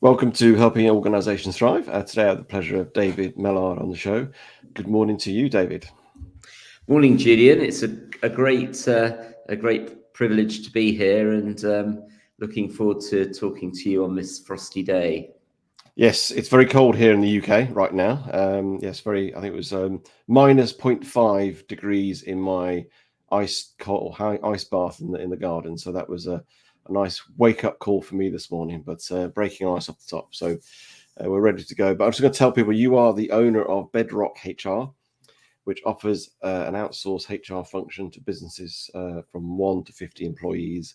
Welcome to Helping Organisations Thrive. Today I have the pleasure of David Mellard on the show. Good morning to you, David. Morning, Julian. It's a great privilege to be here, and looking forward to talking to you on this frosty day. Yes, it's very cold here in the UK right now. Yes, I think it was minus 0.5 degrees in my ice bath in the garden. So that was a nice wake-up call for me this morning, but breaking ice off the top. So we're ready to go. But I'm just going to tell people you are the owner of Bedrock HR, which offers an outsourced HR function to businesses from 1 to 50 employees,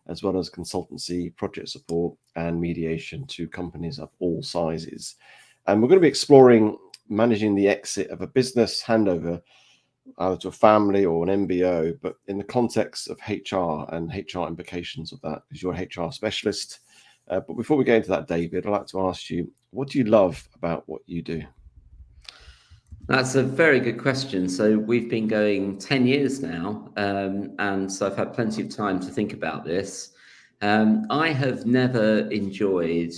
as well as consultancy, project support, and mediation to companies of all sizes. And we're going to be exploring managing the exit of a business handover either to a family or an MBO, but in the context of HR and HR implications of that, because you're a HR specialist. But before we get into that, David, I'd like to ask you, what do you love about what you do? That's a very good question. So we've been going 10 years now, and so I've had plenty of time to think about this. I have never enjoyed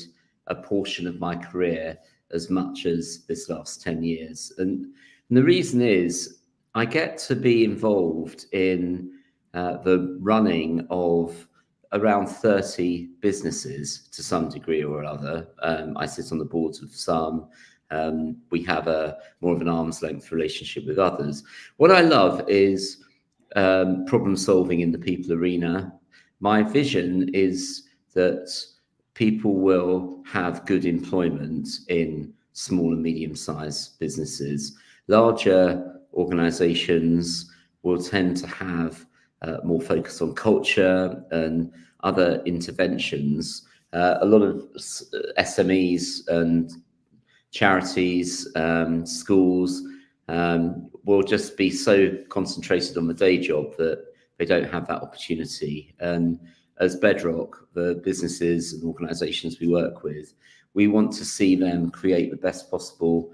a portion of my career as much as this last 10 years. And the reason is I get to be involved in the running of around 30 businesses to some degree or other. I sit on the boards of some. We have more of an arm's length relationship with others. What I love is problem solving in the people arena. My vision is that people will have good employment in small and medium-sized businesses. Larger organizations will tend to have more focus on culture and other interventions. A lot of SMEs and charities, schools will just be so concentrated on the day job that they don't have that opportunity. And as Bedrock, the businesses and organizations we work with, we want to see them create the best possible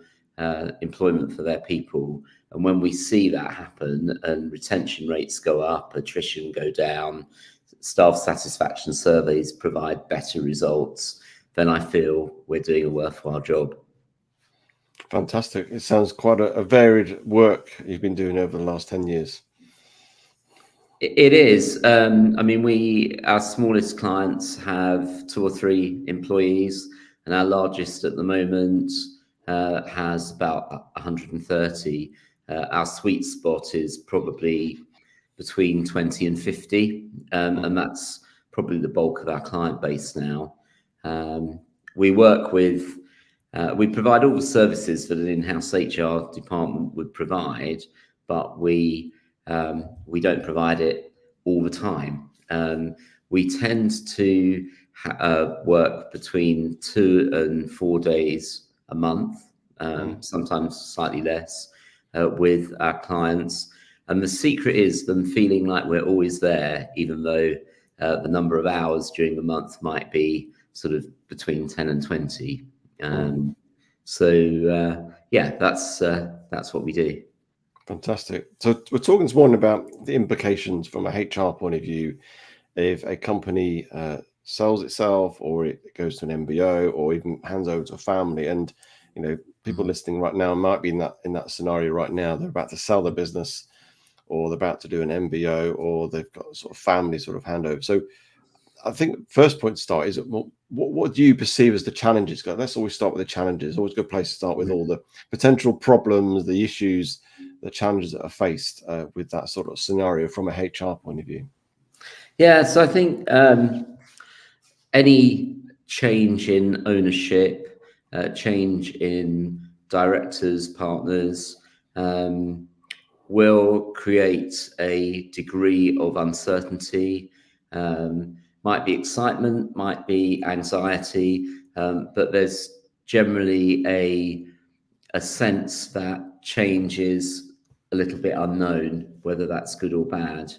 employment for their people. And when we see that happen and retention rates go up, attrition go down, staff satisfaction surveys provide better results, then I feel we're doing a worthwhile job. Fantastic. It sounds quite a varied work you've been doing over the last 10 years. It is. I mean, our smallest clients have 2 or 3 employees, and our largest at the moment has about 130. Our sweet spot is probably between 20 and 50, and that's probably the bulk of our client base now. We work with, we provide all the services that an in-house HR department would provide, but we don't provide it all the time. We tend to work between 2 and 4 days a month, sometimes slightly less, with our clients. And the secret is them feeling like we're always there, even though the number of hours during the month might be sort of between 10 and 20. Yeah, that's what we do. Fantastic. So we're talking this morning about the implications from a HR point of view if a company sells itself, or it goes to an MBO, or even hands over to a family. And you know, people listening right now might be in that scenario right now. They're about to sell their business, or they're about to do an MBO, or they've got sort of family sort of handover. So I think first point to start is, what do you perceive as the challenges? Let's always start with the challenges. Always a good place to start with all the potential problems, the issues, the challenges that are faced with that sort of scenario from a HR point of view. Yeah, so I think any change in ownership, change in directors, partners, will create a degree of uncertainty. Might be excitement, might be anxiety, but there's generally a sense that change is a little bit unknown, whether that's good or bad.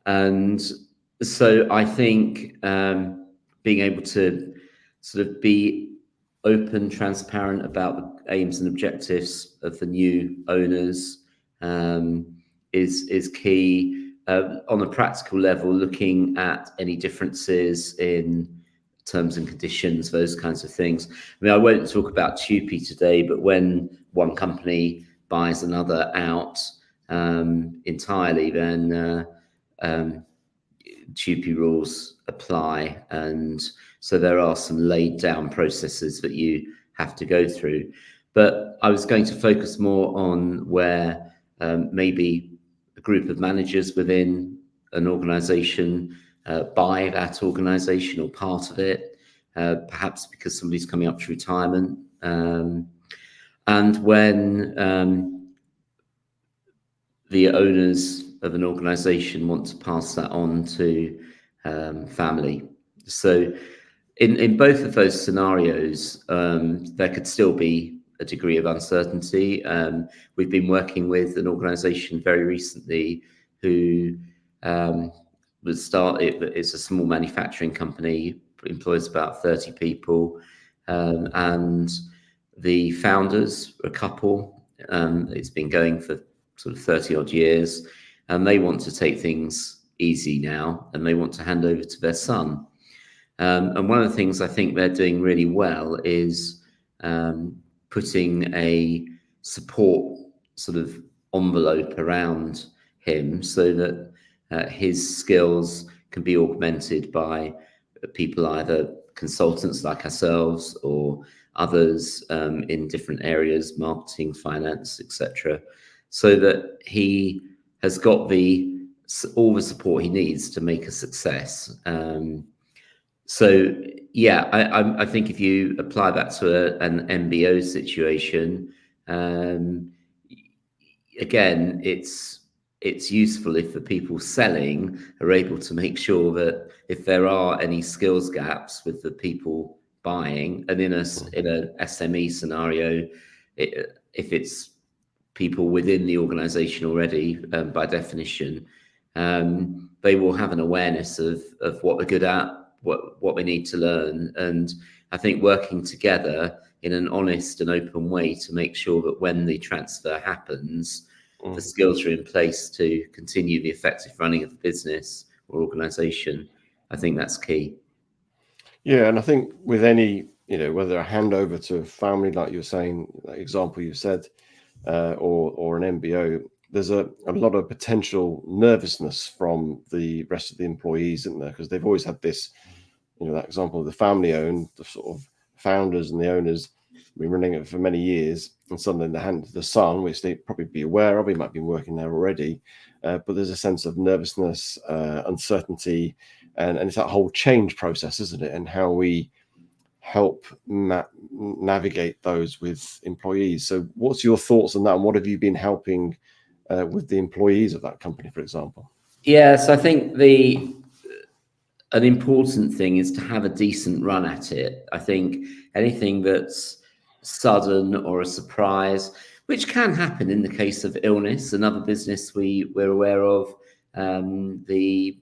And so I think being able to sort of be open, transparent about the aims and objectives of the new owners is key. on a practical level, looking at any differences in terms and conditions, those kinds of things. I mean, I won't talk about TUPE today, but when one company buys another out entirely, then TUPE rules apply. And so there are some laid down processes that you have to go through. But I was going to focus more on where maybe a group of managers within an organization buy that organization or part of it, perhaps because somebody's coming up to retirement. And when the owners of an organization want to pass that on to family. So in both of those scenarios, there could still be a degree of uncertainty. We've been working with an organization very recently who it's a small manufacturing company, employs about 30 people, and the founders are a couple. It's been going for sort of 30 odd years, and they want to take things easy now, and they want to hand over to their son. And one of the things I think they're doing really well is putting a support sort of envelope around him so that his skills can be augmented by people, either consultants like ourselves or others in different areas, marketing, finance, etc., so that he has got all the support he needs to make a success. So yeah, I think if you apply that to an MBO situation, again, it's useful if the people selling are able to make sure that if there are any skills gaps with the people buying, and in a SME scenario, if it's people within the organization already, by definition, they will have an awareness of what they're good at, what they need to learn. And I think working together in an honest and open way to make sure that when the transfer happens, the skills are in place to continue the effective running of the business or organization. I think that's key. Yeah, and I think with any, whether a handover to family, like you were saying, that example you said, or an MBO, there's a lot of potential nervousness from the rest of the employees, isn't there? Because they've always had this, that example of the family owned, the sort of founders and the owners been running it for many years, and suddenly they hand to the son, which they probably be aware of. He might be working there already, but there's a sense of nervousness, uncertainty, and it's that whole change process, isn't it? And how we help navigate those with employees. So what's your thoughts on that, and what have you been helping with the employees of that company, for example? Yes, I think an important thing is to have a decent run at it. I think anything that's sudden or a surprise, which can happen in the case of illness. Another business we're aware of, the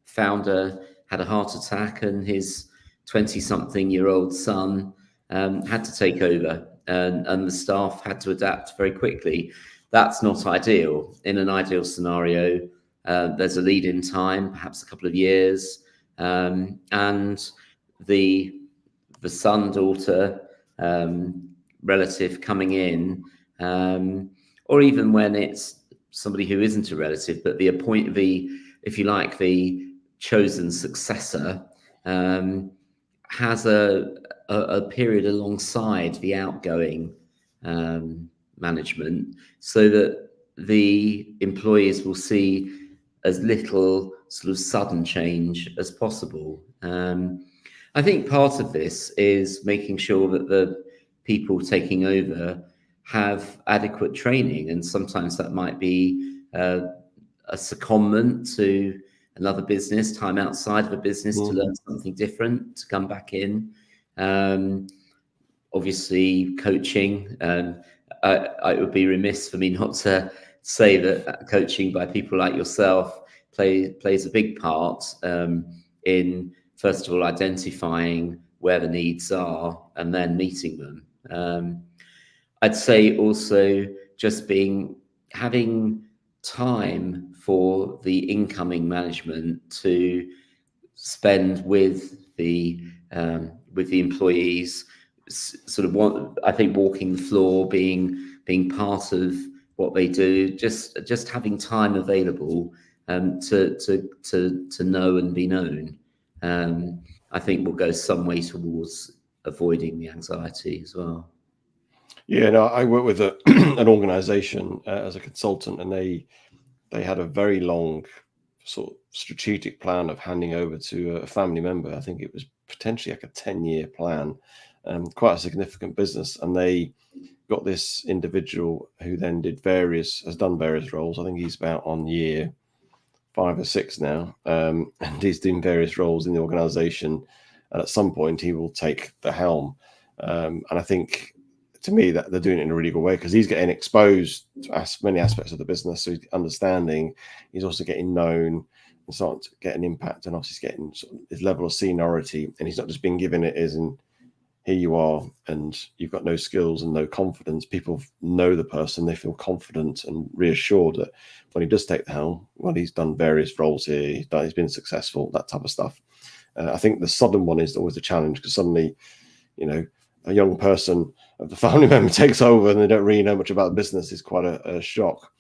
founder had a heart attack and his 20-something-year-old son had to take over, and the staff had to adapt very quickly. That's not ideal. In an ideal scenario, there's a lead-in time, perhaps a couple of years, and the son, daughter, relative coming in, or even when it's somebody who isn't a relative, but if you like, the chosen successor, has a period alongside the outgoing management, so that the employees will see as little sort of sudden change as possible. I think part of this is making sure that the people taking over have adequate training, and sometimes that might be a secondment to another business, time outside of a business to learn something different, to come back in. Obviously, coaching. I would be remiss for me not to say that coaching by people like yourself plays a big part in, first of all, identifying where the needs are and then meeting them. I'd say also just having time for the incoming management to spend with the employees, sort of I think walking the floor, being part of what they do, just having time available to know and be known. I think will go some way towards avoiding the anxiety as well. Yeah, no, I work with an organization as a consultant, and they had a very long sort of strategic plan of handing over to a family member. I think it was potentially like a 10-year plan, quite a significant business. And they got this individual who then has done various roles. I think he's about on year 5 or 6 now, and he's doing various roles in the organization. And at some point, he will take the helm. And I think, to me, that they're doing it in a really good way, because he's getting exposed to many aspects of the business. So he's understanding, he's also getting known and starting to get an impact, and obviously he's getting sort of his level of seniority. And he's not just being given it as in, here you are, and you've got no skills and no confidence. People know the person, they feel confident and reassured that when he does take the helm, well, he's done various roles here, he's been successful, that type of stuff. I think the sudden one is always a challenge, because suddenly, a young person of the family member takes over and they don't really know much about the business is quite a shock.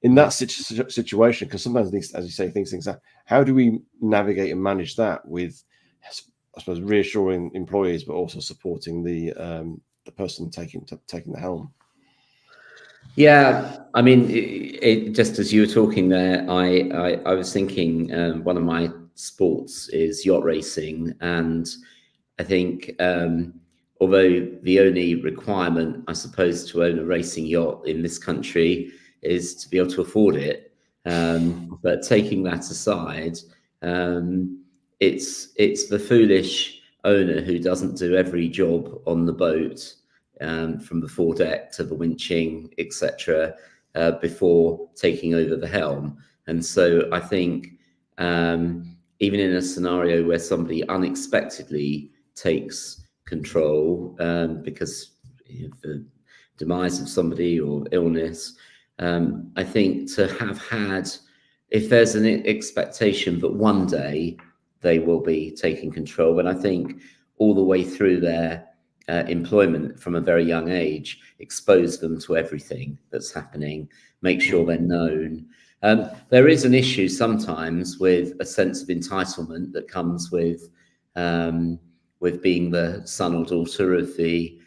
In that situation, because sometimes these, as you say, things out, how do we navigate and manage that with, I suppose, reassuring employees, but also supporting the person taking the helm? Yeah, I mean, just as you were talking there, I was thinking one of my sports is yacht racing, and I think although the only requirement, I suppose, to own a racing yacht in this country is to be able to afford it, but taking that aside, it's the foolish owner who doesn't do every job on the boat, from the foredeck to the winching, etc., before taking over the helm. And so I think even in a scenario where somebody unexpectedly takes control because of the demise of somebody or illness, I think to have had, if there's an expectation that one day they will be taking control, and I think all the way through their employment from a very young age, expose them to everything that's happening, make sure they're known. There is an issue sometimes with a sense of entitlement that comes with being the son or daughter of the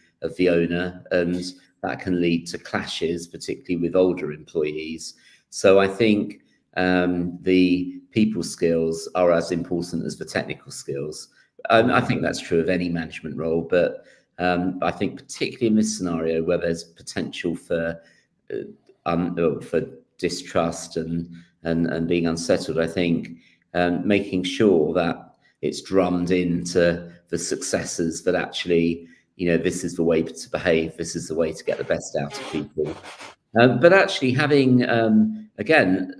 owner, and that can lead to clashes, particularly with older employees. So I think the people skills are as important as the technical skills. I think that's true of any management role, but I think particularly in this scenario where there's potential for distrust and being unsettled, I think making sure that it's drummed into the successors that actually, this is the way to behave, this is the way to get the best out of people. But actually having, again,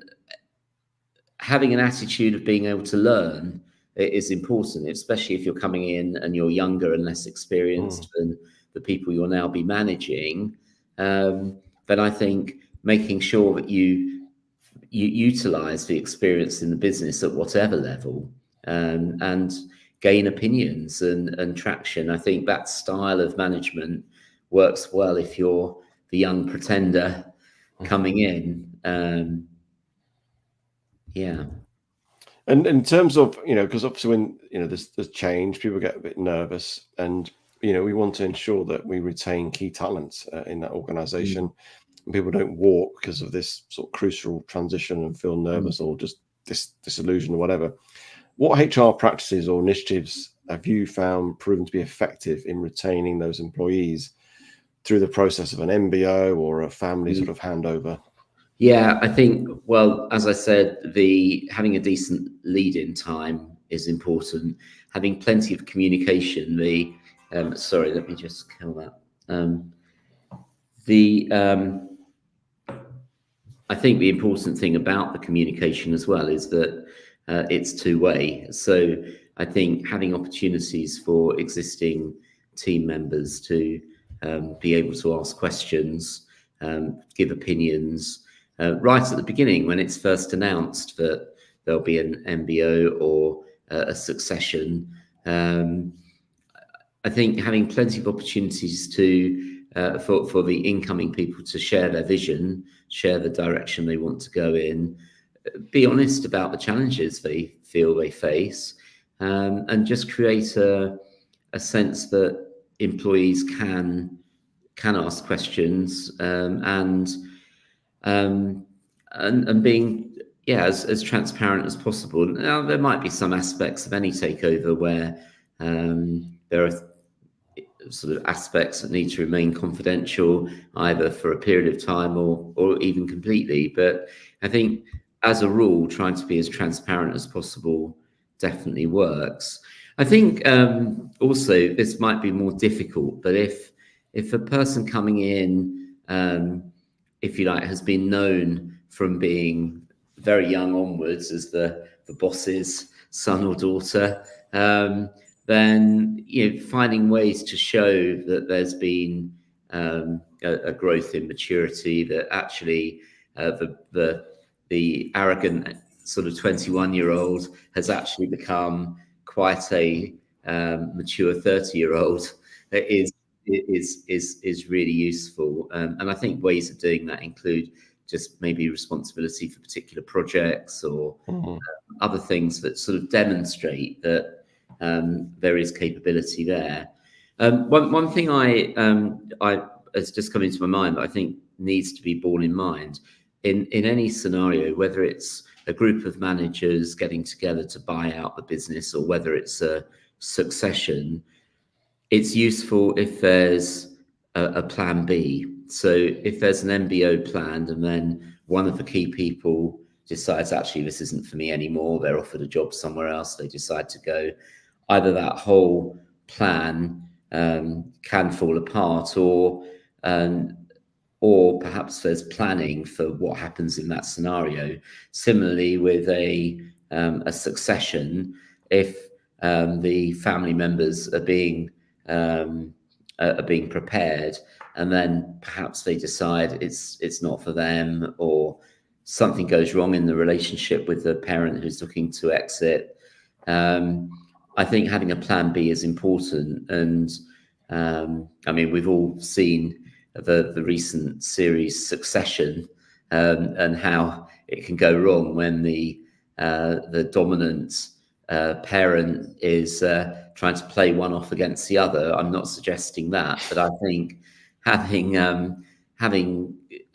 having an attitude of being able to learn is important, especially if you're coming in and you're younger and less experienced than the people you'll now be managing. Then I think making sure that you utilize the experience in the business at whatever level, and gain opinions and traction. I think that style of management works well if you're the young pretender coming in. Yeah. And in terms of, because obviously when, there's change, people get a bit nervous, and, we want to ensure that we retain key talents in that organization. And people don't walk because of this sort of crucial transition and feel nervous or just disillusioned or whatever. What HR practices or initiatives have you found proven to be effective in retaining those employees through the process of an MBO or a family sort of handover? Yeah, I think, well, as I said, having a decent lead-in time is important. Having plenty of communication. Sorry, let me just kill that. I think the important thing about the communication as well is that it's two-way. So I think having opportunities for existing team members to be able to ask questions, give opinions, right at the beginning when it's first announced that there'll be an MBO or a succession. I think having plenty of opportunities to for the incoming people to share their vision, share the direction they want to go in, be honest about the challenges they feel they face, and just create a sense that employees can ask questions, and being as transparent as possible. Now there might be some aspects of any takeover where there are sort of aspects that need to remain confidential either for a period of time or even completely, but I think as a rule trying to be as transparent as possible definitely works. I think also this might be more difficult, but if a person coming in, if you like, has been known from being very young onwards as the boss's son or daughter, then finding ways to show that there's been a growth in maturity, that actually the arrogant sort of 21-year-old has actually become quite a mature 30-year-old is really useful. And I think ways of doing that include just maybe responsibility for particular projects or other things that sort of demonstrate that there is capability there. One thing I has just come into my mind that I think needs to be borne in mind in any scenario, whether it's a group of managers getting together to buy out the business or whether it's a succession, it's useful if there's a plan B. So if there's an MBO planned and then one of the key people decides actually this isn't for me anymore, they're offered a job somewhere else, they decide to go, either that whole plan can fall apart or perhaps there's planning for what happens in that scenario. Similarly, with a succession, if the family members are being prepared, and then perhaps they decide it's not for them, or something goes wrong in the relationship with the parent who's looking to exit. I think having a plan B is important, and I mean we've all seen the recent series Succession, and how it can go wrong when the dominant parent is trying to play one off against the other. I'm not suggesting that, but I think having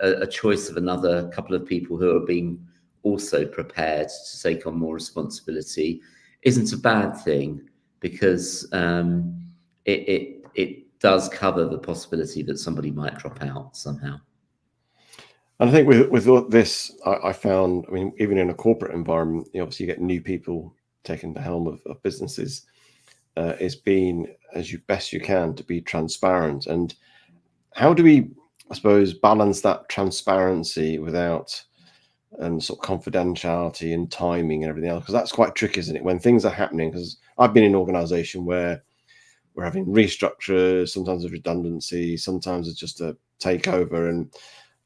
a choice of another couple of people who are being also prepared to take on more responsibility isn't a bad thing, because it does cover the possibility that somebody might drop out somehow. And I think with this, I found, I mean, even in a corporate environment, obviously you get new people taking the helm of businesses. It's been as best you can to be transparent. And how do we, I suppose, balance that transparency without sort of confidentiality and timing and everything else? Because that's quite tricky, isn't it? When things are happening, because I've been in an organization where we're having restructures, sometimes there's redundancy, sometimes it's just a takeover,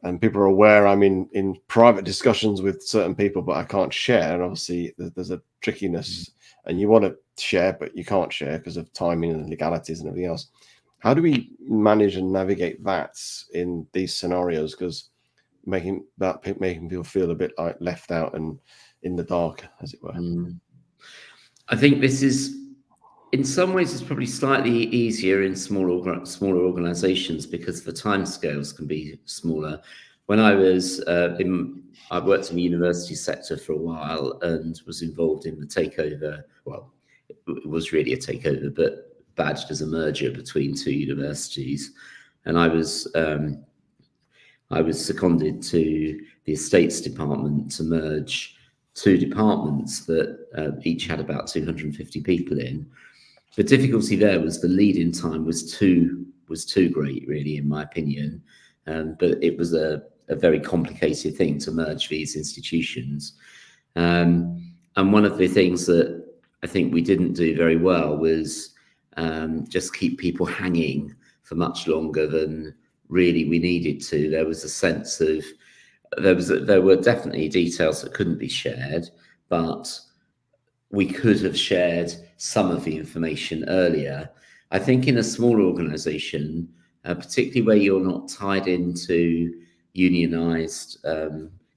and people are aware I'm in private discussions with certain people, but I can't share. And obviously there's a trickiness, and you want to share, but you can't share because of timing and legalities and everything else. How do we manage and navigate that in these scenarios? Because making people feel a bit like left out and in the dark, as it were. I think this is, in some ways, it's probably slightly easier in smaller organizations because the timescales can be smaller. When I was I worked in the university sector for a while and was involved in the takeover. Well, it was really a takeover, but badged as a merger between two universities. And I was seconded to the estates department to merge two departments that each had about 250 people in. The difficulty there was the lead-in time was too great, really, in my opinion. But it was a very complicated thing to merge these institutions. And one of the things that I think we didn't do very well was just keep people hanging for much longer than really we needed to. There was a sense of there were definitely details that couldn't be shared, but we could have shared some of the information earlier. I think in a small organization, particularly where you're not tied into unionized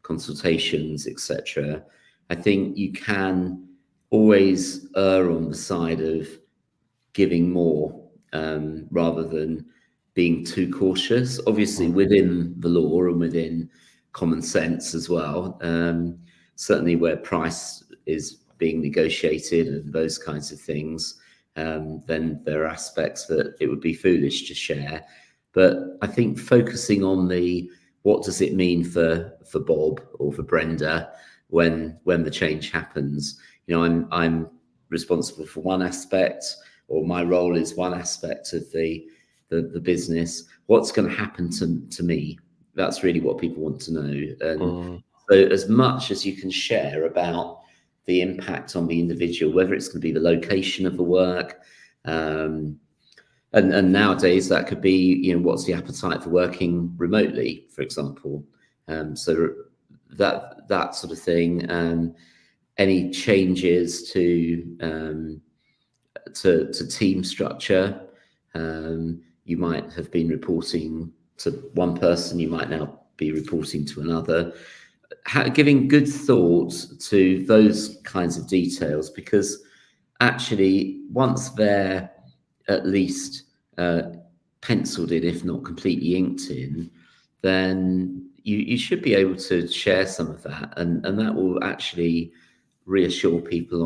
consultations, etc., I think you can always err on the side of giving more rather than being too cautious, obviously within the law and within common sense as well. Certainly where price is being negotiated and those kinds of things, then there are aspects that it would be foolish to share. But I think focusing on what does it mean for Bob or for Brenda when the change happens. I'm responsible for one aspect, or my role is one aspect of the business. What's going to happen to me? That's really what people want to know. And so as much as you can share about the impact on the individual, whether it's going to be the location of the work, and nowadays that could be, what's the appetite for working remotely, for example. So that sort of thing. Any changes to team structure. You might have been reporting to one person, you might now be reporting to another. Giving good thought to those kinds of details, because actually once they're at least penciled in, if not completely inked in, then you should be able to share some of that, and that will actually reassure people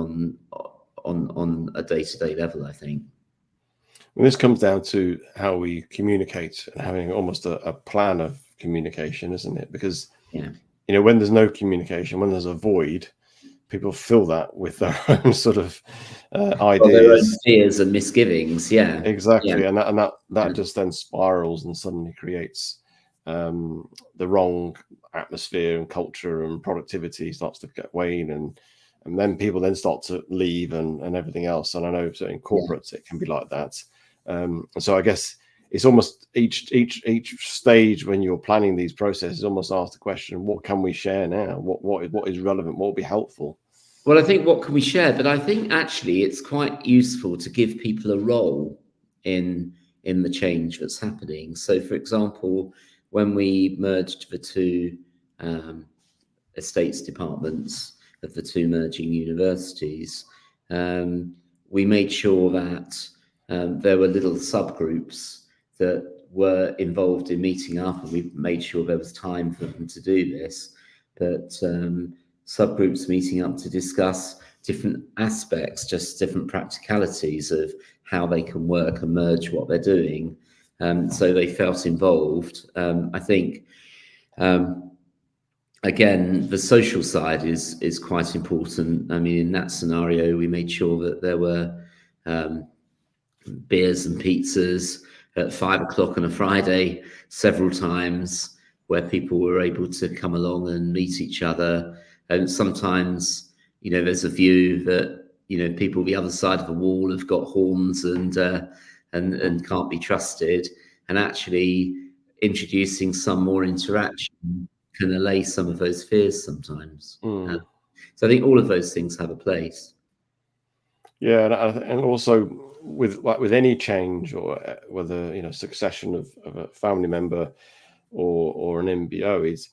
on a day-to-day level, I think. And this comes down to how we communicate and having almost a plan of communication, isn't it? Because when there's no communication, when there's a void, people fill that with their own sort of ideas, their own fears and misgivings. Yeah, exactly. And that just then spirals and suddenly creates the wrong atmosphere and culture, and productivity starts to get wane, and then people then start to leave and everything else. And I know in corporates it can be like that. So I guess it's almost each stage when you're planning these processes, almost ask the question, what can we share now? What is relevant? What will be helpful? Well, I think what can we share? But I think actually it's quite useful to give people a role in the change that's happening. So, for example, when we merged the two estates departments of the two merging universities, we made sure that there were little subgroups that were involved in meeting up, and we made sure there was time for them to do this. But subgroups meeting up to discuss different aspects, just different practicalities of how they can work and merge what they're doing. So they felt involved. I think, again, the social side is quite important. I mean, in that scenario, we made sure that there were beers and pizzas at 5 o'clock on a Friday several times, where people were able to come along and meet each other. And sometimes, there's a view that, people the other side of the wall have got horns and can't be trusted. And actually introducing some more interaction can allay some of those fears sometimes. So I think all of those things have a place. Yeah, and also with any change, or whether succession of a family member or an MBO, is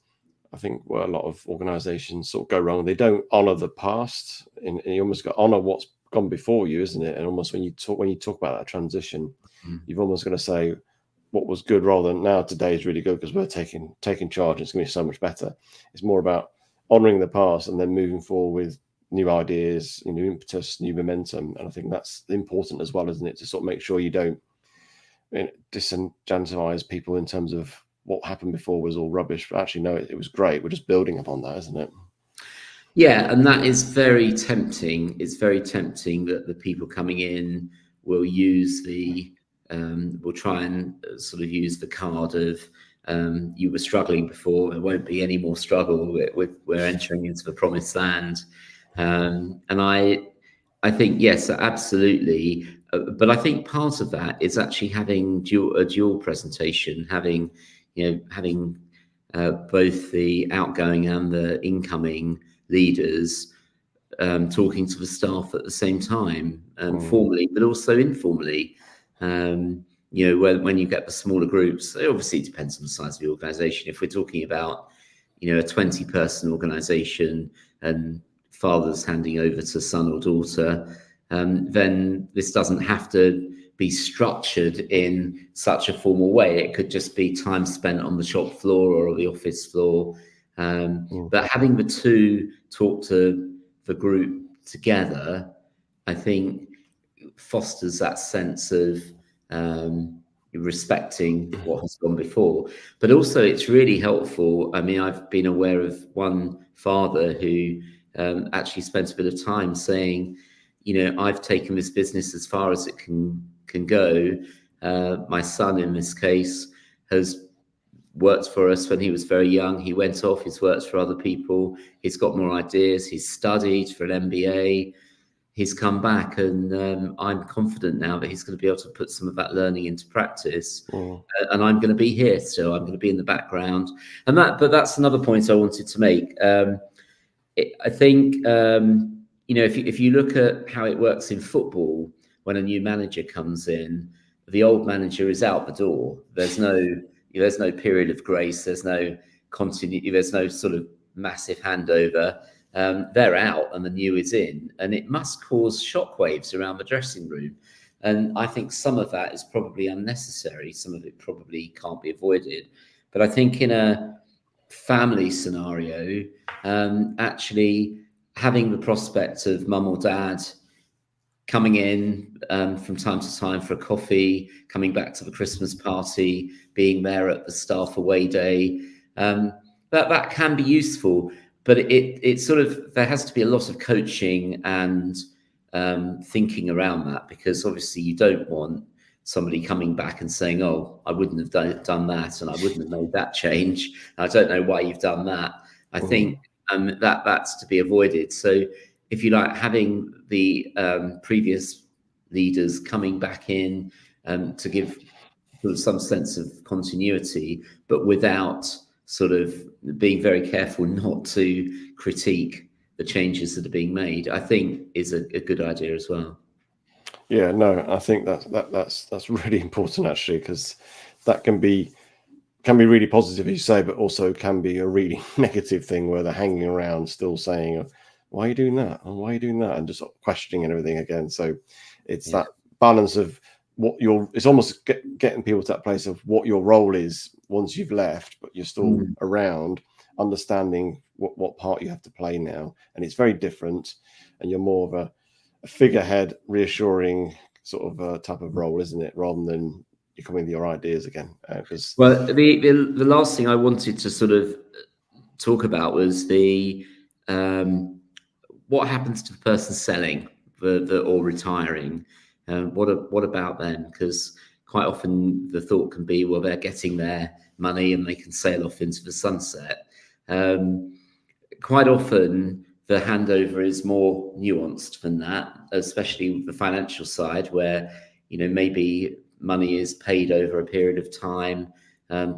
I think where a lot of organizations sort of go wrong. They don't honor the past, and you almost got to honor what's gone before you, isn't it? And almost when you talk about that transition, you've almost got to say what was good, rather than now today is really good because we're taking charge. It's going to be so much better. It's more about honoring the past and then moving forward with new ideas, new impetus, new momentum. And I think that's important as well, isn't it? To sort of make sure you don't disincentivize people in terms of what happened before was all rubbish, but actually no, it was great. We're just building upon that, isn't it? Yeah, and that is very tempting. It's very tempting that the people coming in will use will try and sort of use the card of you were struggling before, there won't be any more struggle. We're entering into the promised land. And I think, yes, absolutely. But I think part of that is actually having a dual presentation, having both the outgoing and the incoming leaders talking to the staff at the same time, formally, but also informally. When you get the smaller groups, it obviously depends on the size of the organization. If we're talking about, a 20-person organization and father's handing over to son or daughter, then this doesn't have to be structured in such a formal way. It could just be time spent on the shop floor or the office floor. But having the two talk to the group together, I think fosters that sense of respecting what has gone before. But also it's really helpful. I mean, I've been aware of one father who actually spent a bit of time saying, I've taken this business as far as it can go. My son, in this case, has worked for us when he was very young. He went off, he's worked for other people, he's got more ideas, he's studied for an MBA, he's come back, and I'm confident now that he's going to be able to put some of that learning into practice. And I'm going to be here still, I'm going to be in the background. But that's another point I wanted to make. I think, if you look at how it works in football, when a new manager comes in, the old manager is out the door. There's no period of grace. There's no continuity. There's no sort of massive handover. They're out and the new is in, and it must cause shockwaves around the dressing room. And I think some of that is probably unnecessary. Some of it probably can't be avoided. But I think in a family scenario, actually having the prospect of mum or dad coming in from time to time for a coffee, coming back to the Christmas party, being there at the staff away day, that can be useful. But it sort of, there has to be a lot of coaching and thinking around that, because obviously you don't want somebody coming back and saying, oh, I wouldn't have done that, and I wouldn't have made that change. I don't know why you've done that. I think that's to be avoided. So if you like, having the previous leaders coming back in to give sort of some sense of continuity, but without sort of being very careful not to critique the changes that are being made, I think is a good idea as well. Yeah, no, I think that's really important, actually, because that can be really positive, as you say, but also can be a really negative thing where they're hanging around still saying, why are you doing that? And why are you doing that? And just sort of questioning and everything again. So it's that balance of it's almost getting people to that place of what your role is once you've left, but you're still around, understanding what part you have to play now. And it's very different. And you're more of a figurehead, reassuring sort of type of role, isn't it? Rather than you come with your ideas again. Well, the last thing I wanted to sort of talk about was the what happens to the person selling or retiring. What about them? Because quite often the thought can be, well, they're getting their money and they can sail off into the sunset. Quite often the handover is more nuanced than that, especially with the financial side, where maybe money is paid over a period of time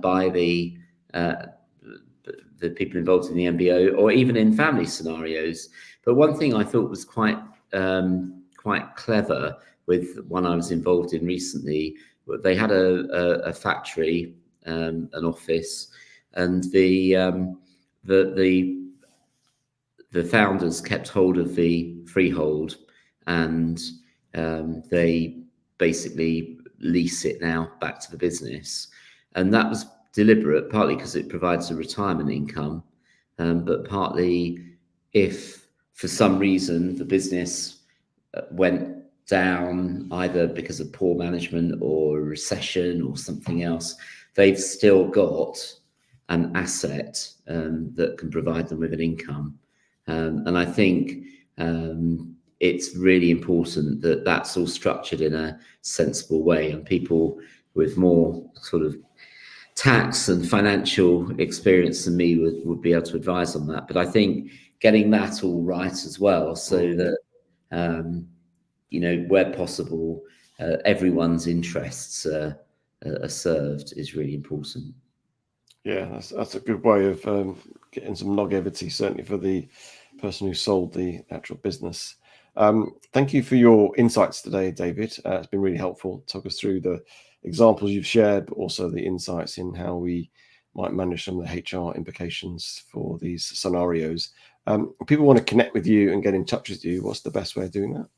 by the people involved in the MBO, or even in family scenarios. But one thing I thought was quite clever with one I was involved in recently, they had a factory, an office, and the founders kept hold of the freehold, and they basically lease it now back to the business. And that was deliberate, partly because it provides a retirement income, but partly if for some reason the business went down, either because of poor management or a recession or something else, they've still got an asset that can provide them with an income. And I think it's really important that that's all structured in a sensible way, and people with more sort of tax and financial experience than me would be able to advise on that. But I think getting that all right as well, so that where possible, everyone's interests are served, is really important. Yeah, that's a good way of getting some longevity, certainly for the person who sold the actual business. Thank you for your insights today, David. It's been really helpful. Talk us through the examples you've shared, but also the insights in how we might manage some of the HR implications for these scenarios. If people want to connect with you and get in touch with you, what's the best way of doing that?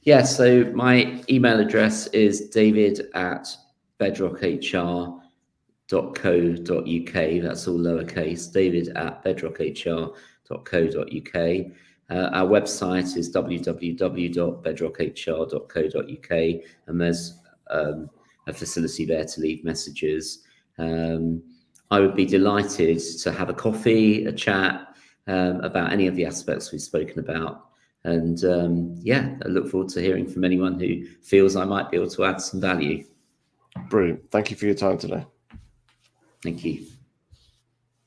Yeah, so my email address is david@bedrockhr.co.uk. That's all lowercase, david@bedrockhr.co.uk. Our website is www.bedrockhr.co.uk, and there's a facility there to leave messages. I would be delighted to have a coffee, a chat about any of the aspects we've spoken about. And I look forward to hearing from anyone who feels I might be able to add some value. Brilliant. Thank you for your time today. Thank you.